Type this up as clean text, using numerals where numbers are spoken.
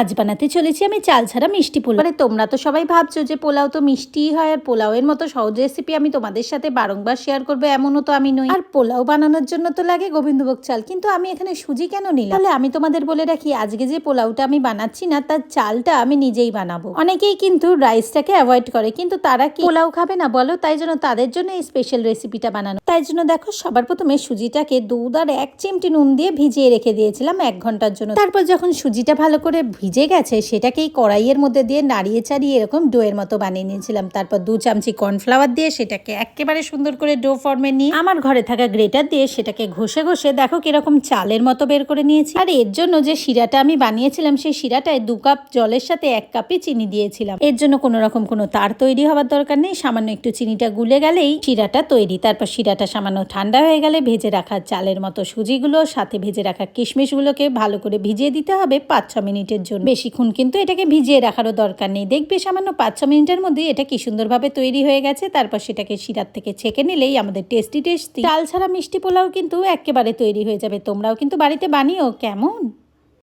আজ বানাতে চলেছি আমি চাল ছাড়া মিষ্টি পোলাও। তোমরা তো সবাই ভাবছো যে পোলাও তো মিষ্টিই হয়, আর পোলাওয়ের মতো সহজ রেসিপি আমি তোমাদের সাথে বারংবার শেয়ার করবো এমনও তো আমি নই। আর পোলাও বানানোর জন্য তো লাগে গোবিন্দভোগ চাল, কিন্তু আমি এখানে সুজি কেন নিলাম? তাহলে আমি তোমাদের বলে রাখি, আজকে যে পোলাওটা আমি বানাচ্ছি না, তার চালটা আমি নিজেই বানাবো। অনেকেই কিন্তু রাইসটাকে অ্যাভয়েড করে, কিন্তু তারা কি পোলাও খাবে না বলো? তাই জন্য তাদের জন্য এই স্পেশাল রেসিপিটা বানানো। তাই জন্য দেখো, সবার প্রথমে সুজিটাকে দুধ আর 1 চিমটি নুন দিয়ে ভিজিয়ে রেখে দিয়েছিলাম 1 ঘন্টার জন্য। তারপর যখন সুজিটা ভালো করে ভিজে গেছে, সেটাকেই কড়াইয়ের মধ্যে দিয়ে নাড়িয়ে চাড়িয়ে এরকম ডোয়ের মতো বানিয়ে নিয়েছিলাম। তারপর 2 চামচি কর্নফ্লাওয়ার দিয়ে সেটাকে একেবারে সুন্দর করে ডো ফর্মে নিয়ে আমার ঘরে থাকা গ্রেটার দিয়ে সেটাকে ঘষে ঘষে দেখো কিরকম চালের মতো বের করে নিয়েছি। আর এর জন্য যে শিরাটা আমি বানিয়েছিলাম, সেই শিরাটায় 2 কাপ জলের সাথে 1 কাপই চিনি দিয়েছিলাম। এর জন্য কোনো রকম কোনো তার তৈরি হওয়ার দরকার নেই, সামান্য একটু চিনিটা গুলে গেলেই শিরাটা তৈরি। তারপর শিরাটা সামান্য ঠান্ডা হয়ে গেলে ভেজে রাখা চালের মতো সুজিগুলো সাথে ভেজে রাখা কিশমিশগুলোকে ভালো করে ভিজিয়ে দিতে হবে 5-6 মিনিটের জন্য। বেশিক্ষণ কিন্তু এটাকে ভিজিয়ে রাখারও দরকার নেই। দেখবে সামান্য 5-6 মিনিটের মধ্যে এটা কি সুন্দরভাবে তৈরি হয়ে গেছে। তারপর সেটাকে শিরার থেকে ছেঁকে নিলেই আমাদের টেস্টি চাল ছাড়া মিষ্টি পোলাও কিন্তু একেবারে তৈরি হয়ে যাবে। তোমরাও কিন্তু বাড়িতে বানিও, কেমন?